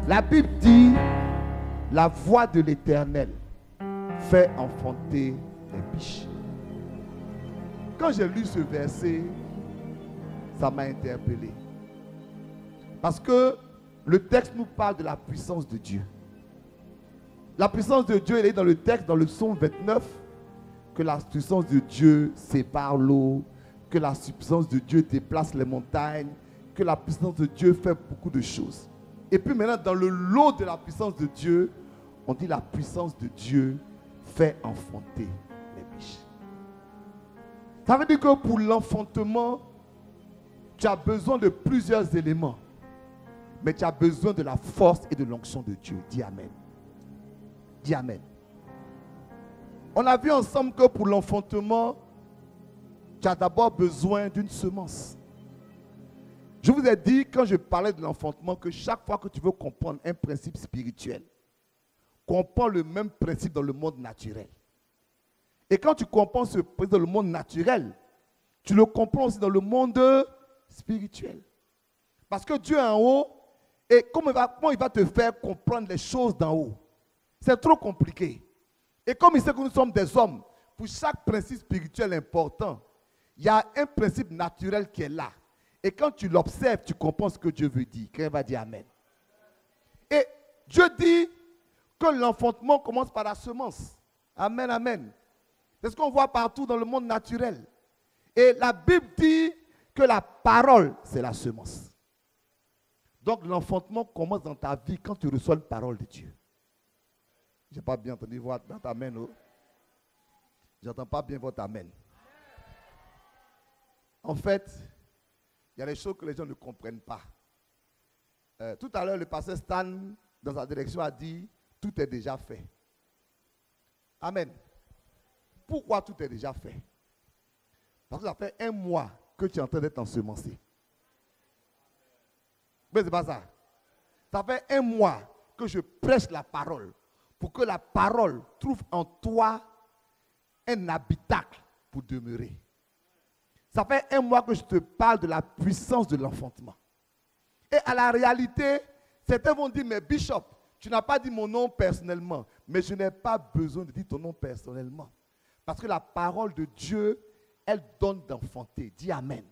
La Bible dit, la voix de l'Éternel fait enfanter les biches. Quand j'ai lu ce verset, ça m'a interpellé. Parce que le texte nous parle de la puissance de Dieu. La puissance de Dieu, elle est dans le texte, dans le psaume 29, que la puissance de Dieu sépare l'eau, que la puissance de Dieu déplace les montagnes, que la puissance de Dieu fait beaucoup de choses. Et puis maintenant, dans le lot de la puissance de Dieu, on dit la puissance de Dieu fait enfanter les biches. Ça veut dire que pour l'enfantement, tu as besoin de plusieurs éléments. Mais tu as besoin de la force et de l'onction de Dieu. Dis Amen. Dis Amen. On a vu ensemble que pour l'enfantement, tu as d'abord besoin d'une semence. Je vous ai dit, quand je parlais de l'enfantement, que chaque fois que tu veux comprendre un principe spirituel, comprends le même principe dans le monde naturel. Et quand tu comprends ce principe dans le monde naturel, tu le comprends aussi dans le monde spirituel. Parce que Dieu est en haut, et comment il va te faire comprendre les choses d'en haut? C'est trop compliqué. Et comme il sait que nous sommes des hommes, pour chaque principe spirituel important, il y a un principe naturel qui est là. Et quand tu l'observes, tu comprends ce que Dieu veut dire. Quelqu'un va dire Amen. Et Dieu dit que l'enfantement commence par la semence. Amen, amen. C'est ce qu'on voit partout dans le monde naturel. Et la Bible dit que la parole, c'est la semence. Donc l'enfantement commence dans ta vie quand tu reçois une parole de Dieu. Je n'ai pas bien entendu votre amen. Oh. Je n'entends pas bien votre amen. En fait, il y a des choses que les gens ne comprennent pas. Tout à l'heure, le pasteur Stan, dans sa direction, a dit, tout est déjà fait. Amen. Pourquoi tout est déjà fait? Parce que ça fait 1 mois que tu es en train d'être ensemencé. Mais ce n'est pas ça. Ça fait 1 mois que je prêche la parole pour que la parole trouve en toi un habitacle pour demeurer. Ça fait 1 mois que je te parle de la puissance de l'enfantement. Et à la réalité, certains vont dire, mais Bishop, tu n'as pas dit mon nom personnellement. Mais je n'ai pas besoin de dire ton nom personnellement. Parce que la parole de Dieu, elle donne d'enfanter. Dis Amen.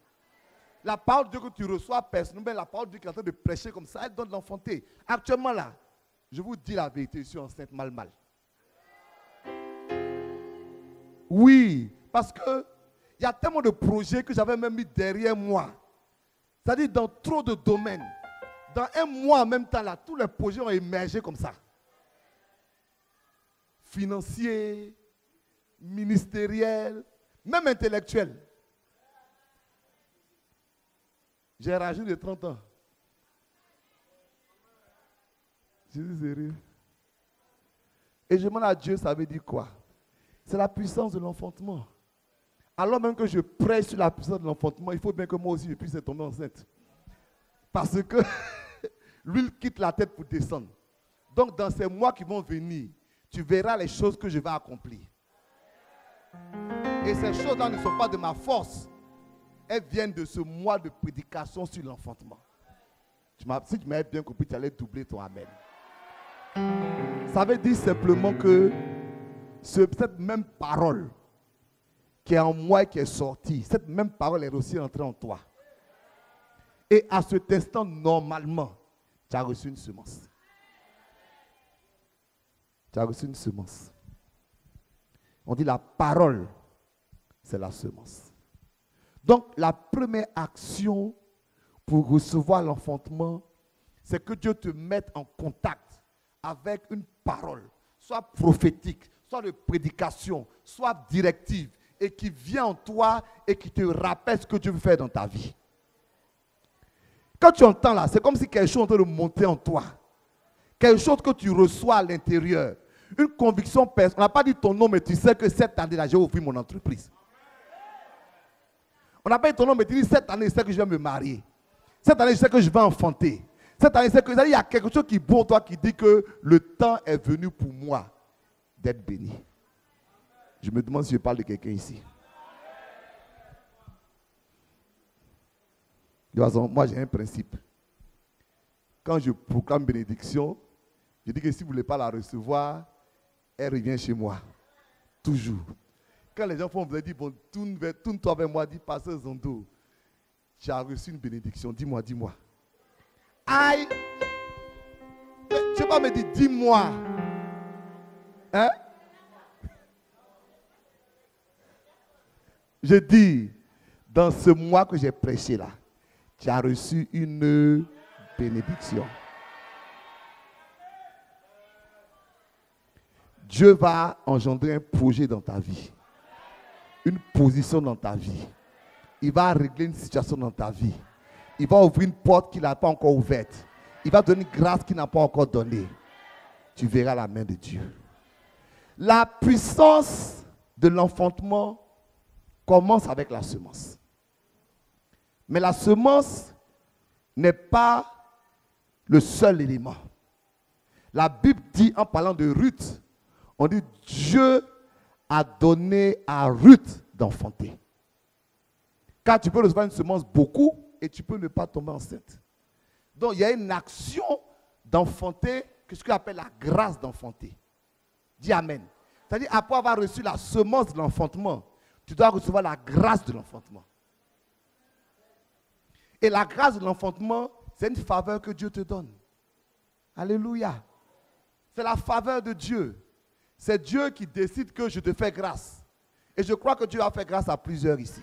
La parole de Dieu que tu reçois personnellement, la parole de Dieu qui est en train de prêcher comme ça, elle donne d'enfanter. Actuellement là, je vous dis la vérité, je suis enceinte mal. Oui, parce que il y a tellement de projets que j'avais même mis derrière moi. C'est-à-dire dans trop de domaines. Dans 1 mois en même temps, là, tous les projets ont émergé comme ça. Financiers, ministériels, même intellectuels. J'ai rajouté de 30 ans. Je suis sérieux. Et je demande à Dieu, ça veut dire quoi? C'est la puissance de l'enfantement. Alors même que je prêche sur la puissance de l'enfantement, il faut bien que moi aussi je puisse tomber enceinte. Parce que l'huile quitte la tête pour descendre. Donc dans ces mois qui vont venir, tu verras les choses que je vais accomplir. Et ces choses-là ne sont pas de ma force. Elles viennent de ce mois de prédication sur l'enfantement. Si tu m'avais bien compris, tu allais doubler ton amen. Ça veut dire simplement que cette même parole qui est en moi et qui est sortie, cette même parole est aussi entrée en toi. Et à cet instant, normalement, tu as reçu une semence. Tu as reçu une semence. On dit la parole, c'est la semence. Donc, la première action pour recevoir l'enfantement, c'est que Dieu te mette en contact avec une parole, soit prophétique, soit de prédication, soit directive, et qui vient en toi et qui te rappelle ce que Dieu veut faire dans ta vie. Quand tu entends là, c'est comme si quelque chose est en train de monter en toi. Quelque chose que tu reçois à l'intérieur. Une conviction personnelle. On n'a pas dit ton nom, mais tu sais que cette année-là, j'ai ouvert mon entreprise. On n'a pas dit ton nom, mais tu dis cette année, je sais que je vais me marier. Cette année, je sais que je vais enfanter. Cette année, c'est que il y a quelque chose qui est pour toi qui dit que le temps est venu pour moi d'être béni. Je me demande si je parle de quelqu'un ici. De toute façon, moi j'ai un principe. Quand je proclame bénédiction, je dis que si vous ne voulez pas la recevoir, elle revient chez moi. Toujours. Quand les gens font, vous avez dit, bon, tourne-toi vers moi, dis, Pasteur Zondo, tu as reçu une bénédiction. Dis-moi, dis-moi. Aïe! Je ne sais pas me dire, dis-moi. Hein? Je dis, dans ce mois que j'ai prêché là, tu as reçu une bénédiction. Dieu va engendrer un projet dans ta vie, une position dans ta vie. Il va régler une situation dans ta vie. Il va ouvrir une porte qu'il n'a pas encore ouverte. Il va donner une grâce qu'il n'a pas encore donnée. Tu verras la main de Dieu. La puissance de l'enfantement commence avec la semence. Mais la semence n'est pas le seul élément. La Bible dit, en parlant de Ruth, on dit Dieu a donné à Ruth d'enfanter. Car tu peux recevoir une semence beaucoup et tu peux ne pas tomber enceinte. Donc il y a une action d'enfanter, que ce qu'on appelle la grâce d'enfanter. Dis Amen. C'est-à-dire, après avoir reçu la semence de l'enfantement, tu dois recevoir la grâce de l'enfantement. Et la grâce de l'enfantement, c'est une faveur que Dieu te donne. Alléluia. C'est la faveur de Dieu. C'est Dieu qui décide que je te fais grâce. Et je crois que Dieu a fait grâce à plusieurs ici.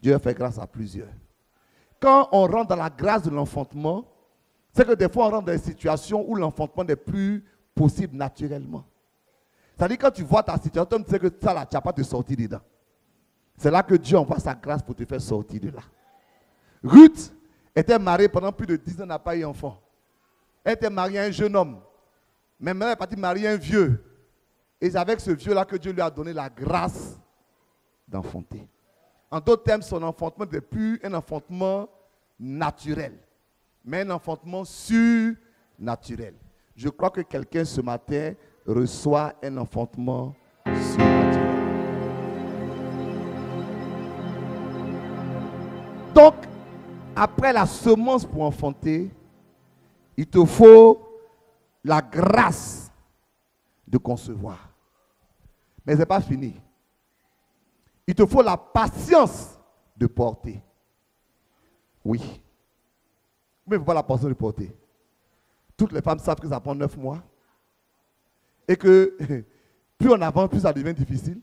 Dieu a fait grâce à plusieurs. Quand on rentre dans la grâce de l'enfantement, c'est que des fois on rentre dans des situations où l'enfantement n'est plus possible naturellement. C'est-à-dire quand tu vois ta situation, tu sais que ça là, tu n'as pas de sortir dedans. C'est là que Dieu envoie sa grâce pour te faire sortir de là. Ruth était mariée pendant plus de 10 ans, n'a pas eu d'enfant. Elle était mariée à un jeune homme. Mais maintenant, elle est partie marier un vieux. Et c'est avec ce vieux-là que Dieu lui a donné la grâce d'enfanter. En d'autres termes, son enfantement n'est plus un enfantement naturel, mais un enfantement surnaturel. Je crois que quelqu'un ce matin reçoit un enfantement surnaturel. Donc, après la semence pour enfanter, il te faut la grâce de concevoir. Mais ce n'est pas fini. Il te faut la patience de porter. Oui. Mais il ne faut pas la patience de porter. Toutes les femmes savent que ça prend 9 mois. Et que plus on avance, plus ça devient difficile.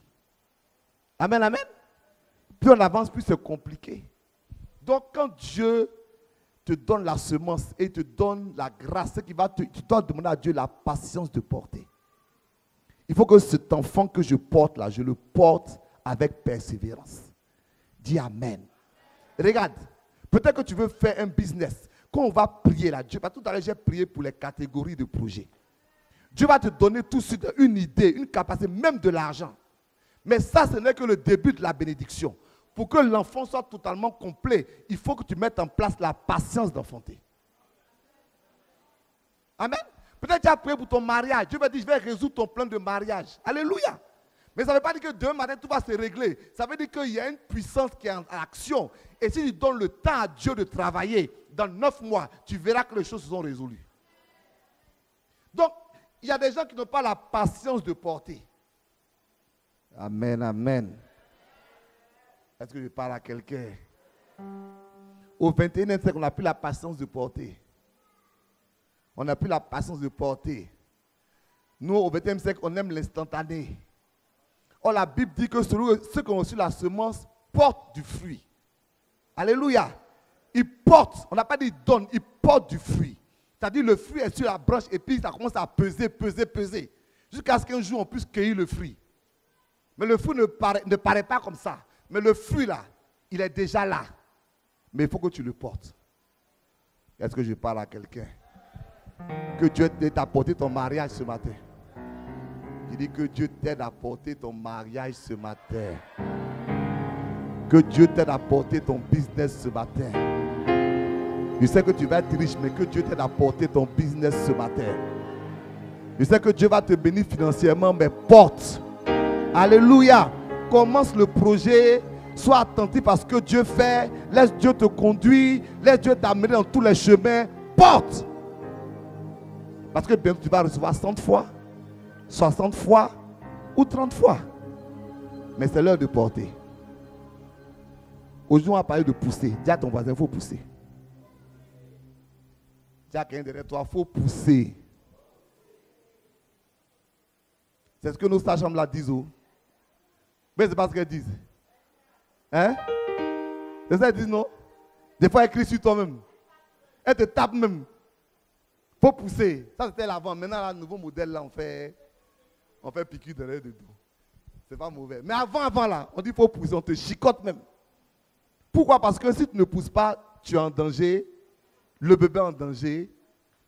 Amen, amen. Plus on avance, plus c'est compliqué. Donc quand Dieu te donne la semence et te donne la grâce, tu dois demander à Dieu la patience de porter. Il faut que cet enfant que je porte là, je le porte avec persévérance. Dis Amen. Regarde, peut-être que tu veux faire un business. Quand on va prier là, Dieu, tout à l'heure j'ai prié pour les catégories de projets. Dieu va te donner tout de suite une idée, une capacité, même de l'argent. Mais ça, ce n'est que le début de la bénédiction. Pour que l'enfant soit totalement complet, il faut que tu mettes en place la patience d'enfanter. Amen. Peut-être que tu as prié pour ton mariage. Dieu va dire, je vais résoudre ton plan de mariage. Alléluia. Mais ça ne veut pas dire que demain matin, tout va se régler. Ça veut dire qu'il y a une puissance qui est en action. Et si tu donnes le temps à Dieu de travailler, dans 9 mois, tu verras que les choses se sont résolues. Donc, il y a des gens qui n'ont pas la patience de porter. Amen, amen. Est-ce que je parle à quelqu'un? Au 21e siècle, on n'a plus la patience de porter. On n'a plus la patience de porter. Nous, au 20e siècle, on aime l'instantané. Or, la Bible dit que ceux qui ont reçu la semence portent du fruit. Alléluia. Ils portent, on n'a pas dit donne, ils portent du fruit. C'est-à-dire le fruit est sur la branche et puis ça commence à peser. Jusqu'à ce qu'un jour on puisse cueillir le fruit. Mais le fruit ne paraît pas comme ça. Mais le fruit là, il est déjà là. Mais il faut que tu le portes. Est-ce que je parle à quelqu'un? Que Dieu t'aide à porter ton mariage ce matin. Il dit que Dieu t'aide à porter ton mariage ce matin. Que Dieu t'aide à porter ton business ce matin. Je sais que tu vas être riche, mais que Dieu t'aide à porter ton business ce matin. Je sais que Dieu va te bénir financièrement, mais porte. Alléluia. Commence le projet. Sois attentif à ce que Dieu fait. Laisse Dieu te conduire. Laisse Dieu t'amener dans tous les chemins. Porte. Parce que bientôt tu vas recevoir 100 fois, 60 fois ou 30 fois. Mais c'est l'heure de porter. Aujourd'hui, on va parler de pousser. Dis à ton voisin, il faut pousser. Dis à quelqu'un derrière toi, il faut pousser. C'est ce que nos sages-femmes là disent. Mais c'est pas ce qu'elles disent. Hein? C'est ça qu'elles disent, non? Des fois, elles crient sur toi-même. Elles te tapent même. Il faut pousser. Ça, c'était l'avant. Maintenant, le nouveau modèle, là, on fait piqûre derrière le dos. C'est pas mauvais. Mais avant, là, on dit qu'il faut pousser. On te chicote même. Pourquoi? Parce que si tu ne pousses pas, tu es en danger. Le bébé est en danger.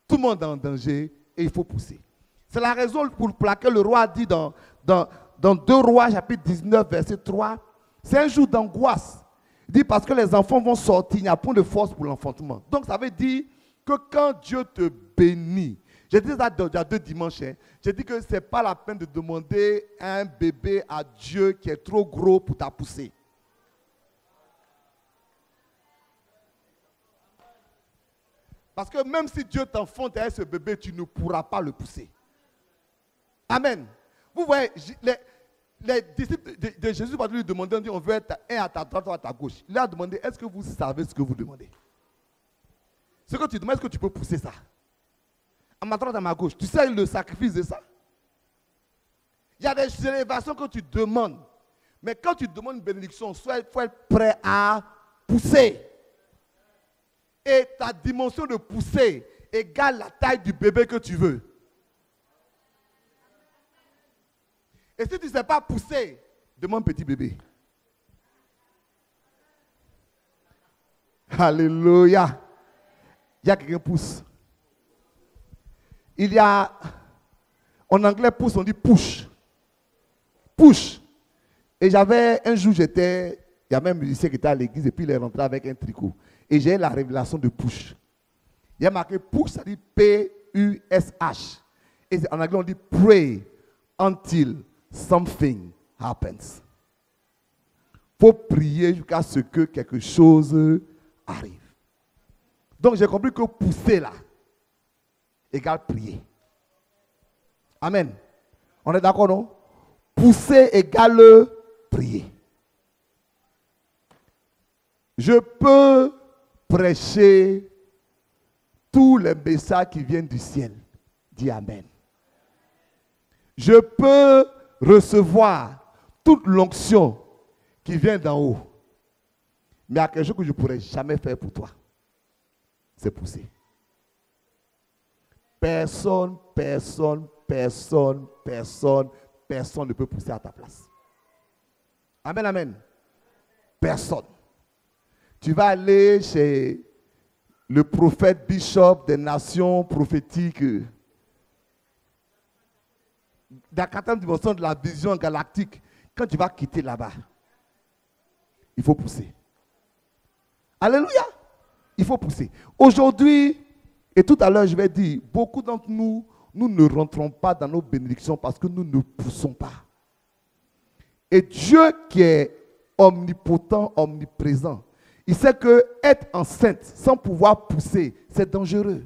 Tout le monde est en danger. Et il faut pousser. C'est la raison pour laquelle le roi a dit dans 2 Rois, chapitre 19, verset 3, c'est un jour d'angoisse. Il dit parce que les enfants vont sortir, il n'y a point de force pour l'enfantement. Donc ça veut dire que quand Dieu te bénit, j'ai dit ça il y a 2 dimanches, j'ai dit que ce n'est pas la peine de demander un bébé à Dieu qui est trop gros pour ta poussée. Parce que même si Dieu t'enfonce derrière ce bébé, tu ne pourras pas le pousser. Amen. Vous voyez, les disciples de Jésus vont lui demander, on dit, on veut être un à ta droite ou à ta gauche. Il a demandé, est-ce que vous savez ce que vous demandez? Ce que tu demandes, est-ce que tu peux pousser ça? À ma droite, à ma gauche. Tu sais le sacrifice de ça? Il y a des élévations que tu demandes. Mais quand tu demandes une bénédiction, il faut être prêt à pousser. Et ta dimension de pousser égale la taille du bébé que tu veux. Et si tu ne sais pas pousser, demande petit bébé. Alléluia. Il y a quelqu'un qui pousse. Il y a, en anglais pousse, on dit push. Push. Et j'avais, un jour il y a même un musicien qui était à l'église et puis il est rentré avec un tricot. Et j'ai eu la révélation de push. Il y a marqué push, ça dit P-U-S-H. Et en anglais on dit pray until something happens. Il faut prier jusqu'à ce que quelque chose arrive. Donc j'ai compris que pousser là égale prier. Amen. On est d'accord, non? Pousser égale prier. Je peux prêcher tous les messages qui viennent du ciel. Dis Amen. Je peux recevoir toute l'onction qui vient d'en haut. Mais il y a quelque chose que je ne pourrais jamais faire pour toi. C'est pousser. Personne ne peut pousser à ta place. Amen, amen. Personne. Tu vas aller chez le prophète bishop des nations prophétiques, de la 4e dimension de la vision galactique. Quand tu vas quitter là-bas, il faut pousser. Alléluia. Il faut pousser. Aujourd'hui, et tout à l'heure, je vais dire, beaucoup d'entre nous, nous ne rentrons pas dans nos bénédictions parce que nous ne poussons pas. Et Dieu qui est omnipotent, omniprésent, il sait que être enceinte sans pouvoir pousser, c'est dangereux.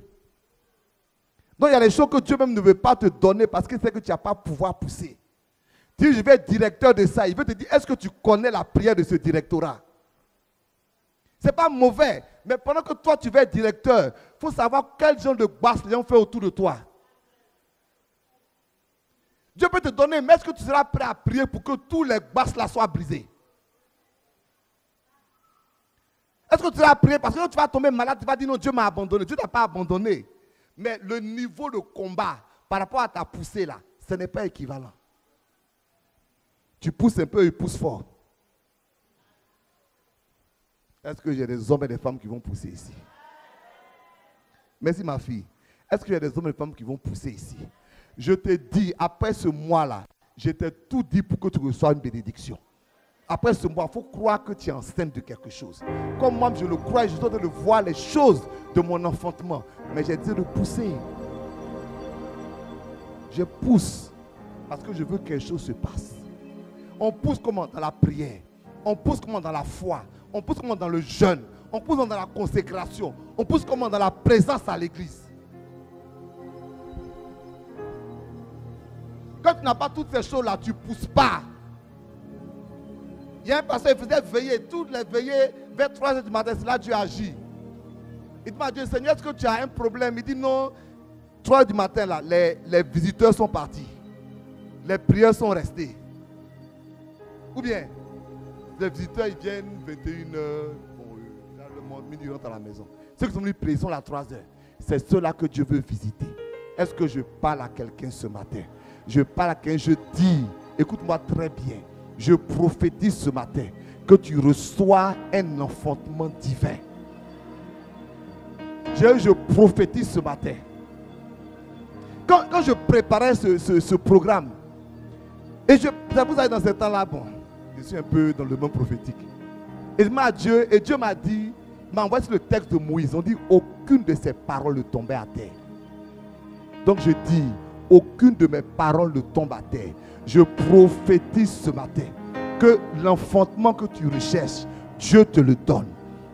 Donc il y a des choses que Dieu même ne veut pas te donner parce qu'il sait que tu n'as pas pouvoir pousser. Tu dis, je vais être directeur de ça. Il veut te dire, est-ce que tu connais la prière de ce directorat? Ce n'est pas mauvais. Mais pendant que toi, tu vas être directeur, il faut savoir quel genre de basse les gens font autour de toi. Dieu peut te donner, mais est-ce que tu seras prêt à prier pour que tous les basses là soient brisés? Est-ce que tu seras prêt parce que tu vas tomber malade, tu vas dire non, Dieu m'a abandonné. Dieu ne t'a pas abandonné. Mais le niveau de combat par rapport à ta poussée là, ce n'est pas équivalent. Tu pousses un peu, il pousse fort. Est-ce que j'ai des hommes et des femmes qui vont pousser ici? Merci ma fille. Est-ce que j'ai des hommes et des femmes qui vont pousser ici? Je te dis, après ce mois-là, je t'ai tout dit pour que tu reçoives une bénédiction. Après ce mois, il faut croire que tu es enceinte de quelque chose. Comme moi, je le crois et je suis en train de voir les choses de mon enfantement. Mais j'ai dit de pousser. Je pousse parce que je veux que quelque chose se passe. On pousse comment? Dans la prière. On pousse comment? Dans la foi. On pousse comment? Dans le jeûne. On pousse dans la consécration. On pousse comment? Dans la présence à l'église. Quand tu n'as pas toutes ces choses-là, tu ne pousses pas. Il y a un pasteur qui faisait veiller, toutes les veillées, vers 3h du matin, c'est là que Dieu agit. Il dit à Dieu, Seigneur, est-ce que tu as un problème? Il dit non, 3h du matin, là, les visiteurs sont partis. Les prières sont restées. Ou bien, les visiteurs, ils viennent 21h, le monde, minuit, ils rentrent à la maison. Ceux qui sont venus prier, ils sont là à 3h. C'est ceux-là que Dieu veut visiter. Est-ce que je parle à quelqu'un ce matin? Je parle à quelqu'un, je dis, écoute-moi très bien. Je prophétise ce matin que tu reçois un enfantement divin. Je prophétise ce matin. Quand je préparais ce programme, et vous allez dans ce temps-là, bon, je suis un peu dans le monde prophétique. Et Dieu m'a dit, m'a envoyé sur le texte de Moïse, on dit aucune de ses paroles ne tombait à terre. Donc je dis, aucune de mes paroles ne tombe à terre. Je prophétise ce matin que l'enfantement que tu recherches, Dieu te le donne.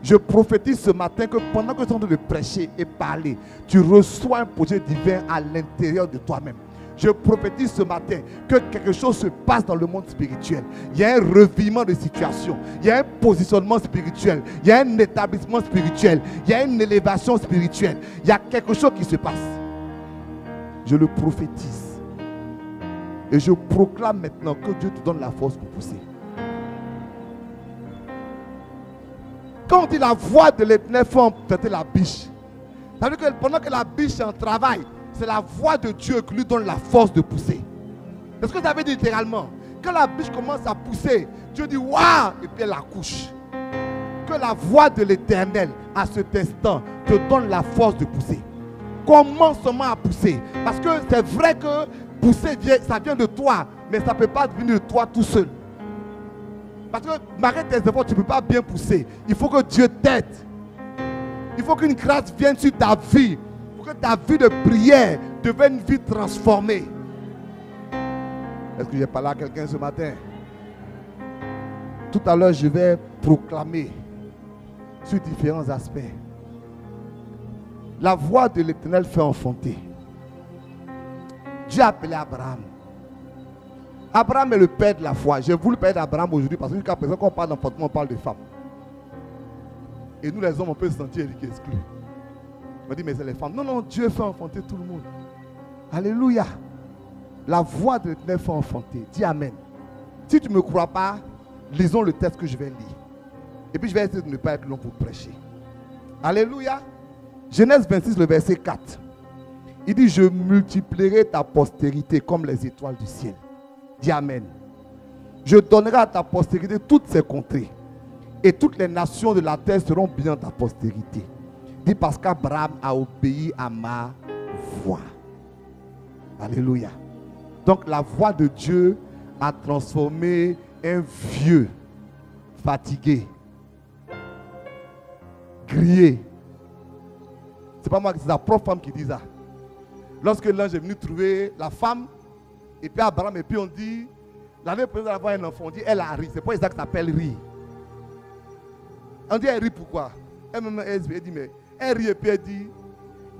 Je prophétise ce matin que pendant que tu es en train de prêcher et parler, tu reçois un projet divin à l'intérieur de toi-même. Je prophétise ce matin que quelque chose se passe dans le monde spirituel. Il y a un revirement de situation. Il y a un positionnement spirituel. Il y a un établissement spirituel. Il y a une élévation spirituelle. Il y a quelque chose qui se passe. Je le prophétise. Et je proclame maintenant que Dieu te donne la force pour pousser. Quand on dit la voix de l'Éternel fait entendre la biche, ça veut dire que pendant que la biche est en travail, c'est la voix de Dieu qui lui donne la force de pousser. C'est ce que ça veut dire littéralement. Quand la biche commence à pousser, Dieu dit waouh, et puis elle accouche. Que la voix de l'Éternel à cet instant te donne la force de pousser. Commence seulement à pousser. Parce que c'est vrai que pousser, ça vient de toi, mais ça ne peut pas venir de toi tout seul. Parce que malgré tes efforts, tu ne peux pas bien pousser. Il faut que Dieu t'aide. Il faut qu'une grâce vienne sur ta vie. Pour que ta vie de prière devienne une vie transformée. Est-ce que j'ai parlé à quelqu'un ce matin? Tout à l'heure, je vais proclamer sur différents aspects. La voix de l'Éternel fait enfanter. Dieu a appelé Abraham. Abraham est le père de la foi. J'ai voulu parler d'Abraham aujourd'hui parce que jusqu'à présent, quand on parle d'enfantement, on parle de femmes. Et nous, les hommes, on peut se sentir exclus. On me dit, mais c'est les femmes. Non, non, Dieu fait enfanter tout le monde. Alléluia. La voix de l'Éternel fait enfanter. Dis Amen. Si tu ne me crois pas, lisons le texte que je vais lire. Et puis je vais essayer de ne pas être long pour prêcher. Alléluia. Genèse 26, le verset 4. Il dit, je multiplierai ta postérité comme les étoiles du ciel. Dis Amen. Je donnerai à ta postérité toutes ces contrées. Et toutes les nations de la terre seront bien dans ta postérité. Dis parce qu'Abraham a obéi à ma voix. Alléluia. Donc la voix de Dieu a transformé un vieux, fatigué, grillé. C'est pas moi, c'est la propre femme qui dit ça. Lorsque l'ange est venu trouver la femme, et puis Abraham, et puis on dit, l'année prochaine, elle va avoir un enfant, on dit, elle a ri. C'est pas Isaac qui s'appelle ri. On dit, elle rit pourquoi? Elle dit, mais elle rit et puis elle dit,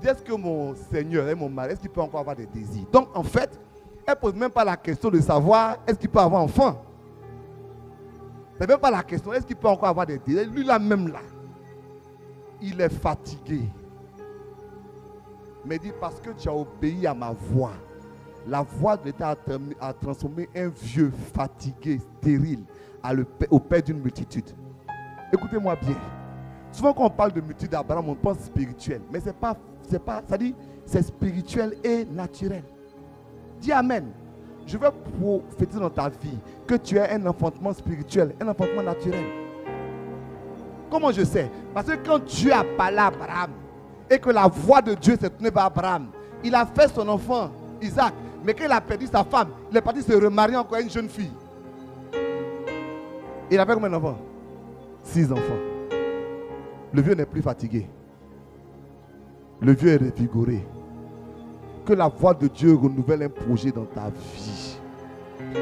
est-ce que mon Seigneur et mon mari, est-ce qu'il peut encore avoir des désirs? Donc en fait, elle ne pose même pas la question de savoir, est-ce qu'il peut avoir enfant? C'est même pas la question, est-ce qu'il peut encore avoir des désirs? Lui là même là, il est fatigué. Mais dit, parce que tu as obéi à ma voix, la voix de l'État a transformé un vieux fatigué, stérile, au père d'une multitude. Écoutez-moi bien. Souvent quand on parle de multitude d'Abraham, on pense spirituel. Mais c'est pas, ça dit, c'est spirituel et naturel. Dis Amen. Je veux prophétiser dans ta vie que tu as un enfantement spirituel, un enfantement naturel. Comment je sais? Parce que quand Dieu a parlé à Abraham et que la voix de Dieu s'est tournée vers Abraham, il a fait son enfant, Isaac. Mais quand il a perdu sa femme, il est parti se remarier encore à une jeune fille. Il avait combien d'enfants? 6 enfants. Le vieux n'est plus fatigué. Le vieux est revigoré. Que la voix de Dieu renouvelle un projet dans ta vie.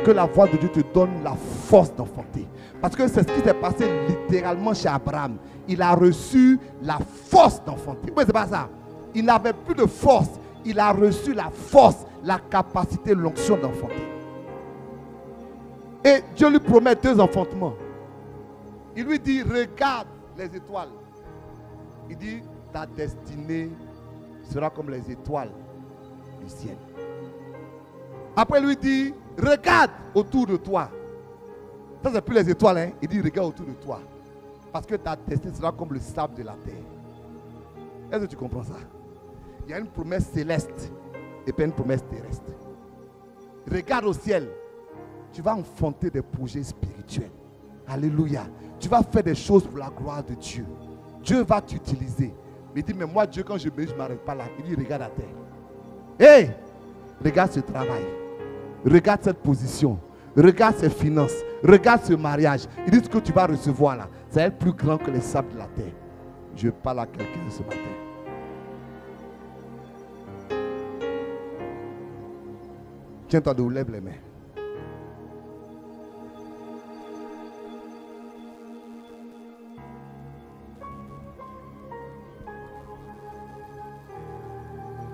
Que la voix de Dieu te donne la force d'enfanter. Parce que c'est ce qui s'est passé littéralement chez Abraham. Il a reçu la force d'enfanter. Oui, c'est pas ça. Il n'avait plus de force. Il a reçu la force, la capacité, l'onction d'enfanter. Et Dieu lui promet 2 enfantements. Il lui dit, regarde les étoiles. Il dit, ta destinée sera comme les étoiles du ciel. Après, il lui dit, regarde autour de toi. Ça, c'est plus les étoiles, hein? Il dit, regarde autour de toi. Parce que ta destinée sera comme le sable de la terre. Est-ce que tu comprends ça? Il y a une promesse céleste et puis une promesse terrestre. Regarde au ciel. Tu vas enfanter des projets spirituels. Alléluia. Tu vas faire des choses pour la gloire de Dieu. Dieu va t'utiliser. Mais il dit, mais moi, Dieu, quand je ne m'arrête pas là. Il dit, regarde la terre. Hé! Regarde ce travail. Regarde cette position. Regarde ces finances. Regarde ce mariage. Il dit, ce que tu vas recevoir là, ça va être plus grand que les sables de la terre. Je parle à quelqu'un ce matin. Tiens-toi debout, lève les mains.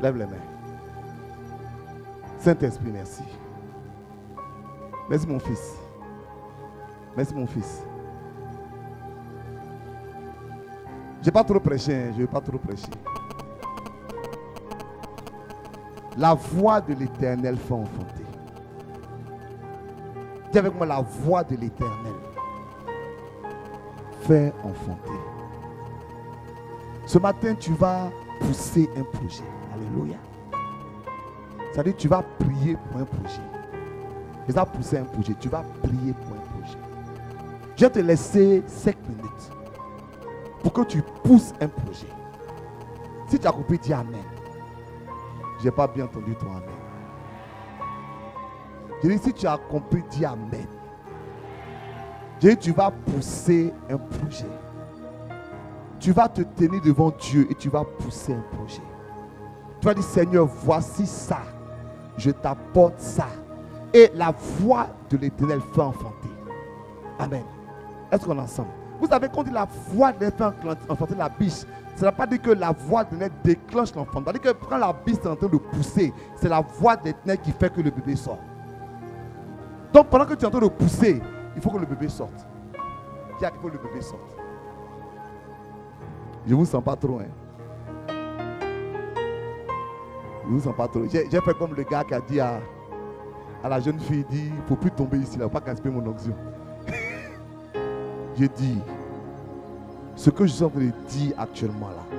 Lève les mains. Saint-Esprit, merci. Merci mon fils. Merci mon fils. Je n'ai pas trop prêché, je ne vais pas trop prêcher. La voix de l'Éternel fait enfanter. Dis avec moi, la voix de l'Éternel fait enfanter. Ce matin, tu vas pousser un projet. Alléluia. C'est-à-dire tu vas prier pour un projet. Tu vas pousser un projet. Tu vas prier pour un projet. Je vais te laisser 5 minutes pour que tu pousses un projet. Si tu as compris, dis Amen. Je n'ai pas bien entendu ton Amen. Je dis, si tu as compris, dis Amen. Je dis, tu vas pousser un projet. Tu vas te tenir devant Dieu et tu vas pousser un projet. Tu vas dire, Seigneur, voici ça. Je t'apporte ça. Et la voix de l'Éternel fait enfanter. Amen. Est-ce qu'on est ensemble? Vous savez, quand on dit la voix de l'Éternel fait enfanter la biche, ça ne veut pas dire que la voix de l'Éternel déclenche l'enfant. C'est-à-dire que quand la biche est en train de pousser, c'est la voix de l'Éternel qui fait que le bébé sort. Donc pendant que tu es en train de pousser, il faut que le bébé sorte. Il faut que le bébé sorte. Je ne vous sens pas trop, hein. Je ne vous sens pas trop. J'ai fait comme le gars qui a dit à la jeune fille, il dit, il ne faut plus tomber ici, il ne faut pas gaspiller mon onction. J'ai dit, ce que je suis en train de dire actuellement là,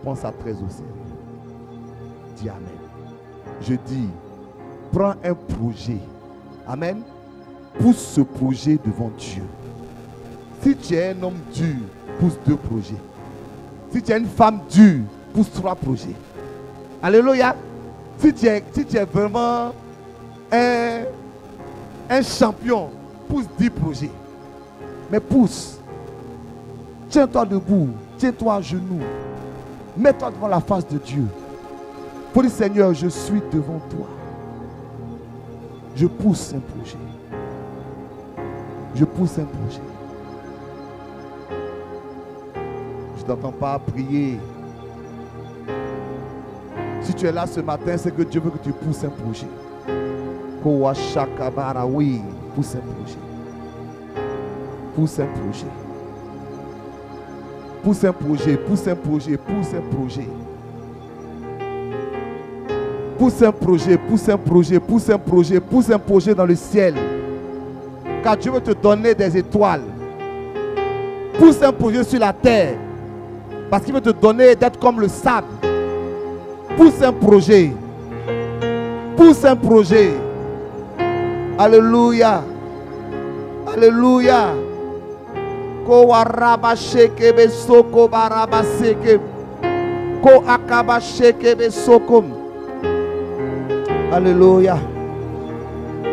pense ça très au sérieux. Dis Amen. Je dis, prends un projet. Amen. Pousse ce projet devant Dieu. Si tu es un homme dur, pousse 2 projets. Si tu es une femme dure, pousse 3 projets. Alléluia. Si tu es vraiment un champion, pousse 10 projets. Mais pousse. Tiens-toi debout. Tiens-toi à genoux. Mets-toi devant la face de Dieu. Pour dire, Seigneur, je suis devant toi. Je pousse un projet. Je pousse un projet. Je ne t'entends pas prier. Si tu es là ce matin, c'est que Dieu veut que tu pousses un projet. Oui, pousse un projet. Pousse un projet. Pousse un projet, pousse un projet, pousse un projet. Pousse un projet, pousse un projet, pousse un projet, pousse un projet dans le ciel. Car Dieu veut te donner des étoiles. Pousse un projet sur la terre. Parce qu'il veut te donner d'être comme le sable. Pousse un projet. Pousse un projet. Alléluia. Alléluia. Ko arabasheke besoko barabaseke. Ko akabasheke besokom. Alléluia.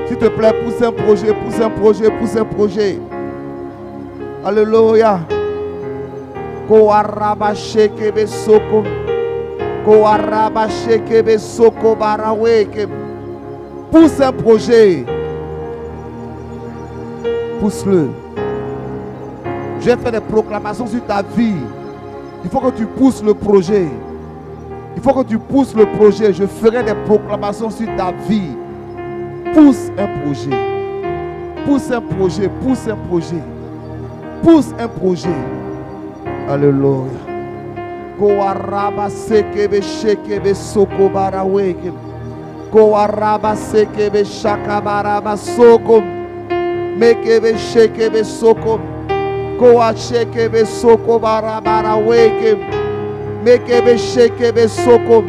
S'il te plaît, pousse un projet, pousse un projet, pousse un projet. Alléluia. Koaraba shekebe soko. Koaraba shekebe soko baraweke. Pousse un projet. Pousse-le. Je vais faire des proclamations sur ta vie. Il faut que tu pousses le projet. Il faut que tu pousses le projet. Je ferai des proclamations sur ta vie. Pousse un projet. Pousse un projet. Pousse un projet. Pousse un projet. Alléluia. Koaraba sekebe shekebe soko baraweke. Koaraba sekebe shakabaraba soko. Mekebe shekebe soko. Koa shekebe soko barabara weke. Mekebe shekebe soko.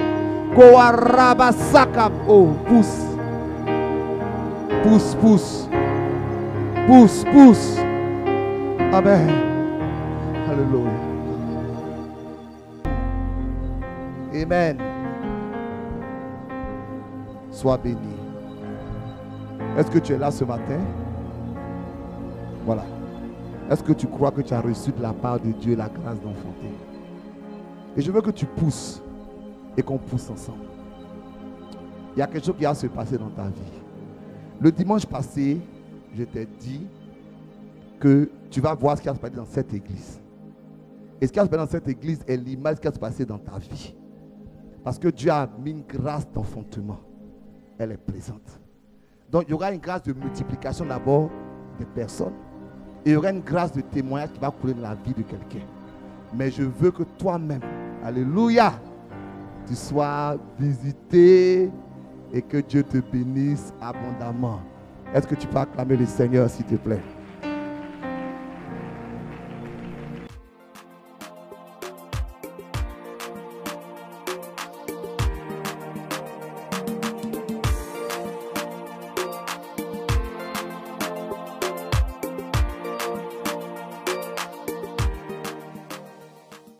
Koa raba sakam. Oh, pousse. Pousse, pousse. Pousse, pousse. Amen. Alléluia. Amen. Sois béni. Est-ce que tu es là ce matin? Voilà. Est-ce que tu crois que tu as reçu de la part de Dieu la grâce d'enfanter? Et je veux que tu pousses et qu'on pousse ensemble. Il y a quelque chose qui va se passer dans ta vie. Le dimanche passé, je t'ai dit que tu vas voir ce qui va se passer dans cette église. Et ce qui va se passer dans cette église est l'image qui va se passer dans ta vie. Parce que Dieu a mis une grâce d'enfantement. Elle est présente. Donc il y aura une grâce de multiplication d'abord des personnes. Et il y aura une grâce de témoignage qui va couler dans la vie de quelqu'un. Mais je veux que toi-même, alléluia, tu sois visité et que Dieu te bénisse abondamment. Est-ce que tu peux acclamer le Seigneur, s'il te plaît?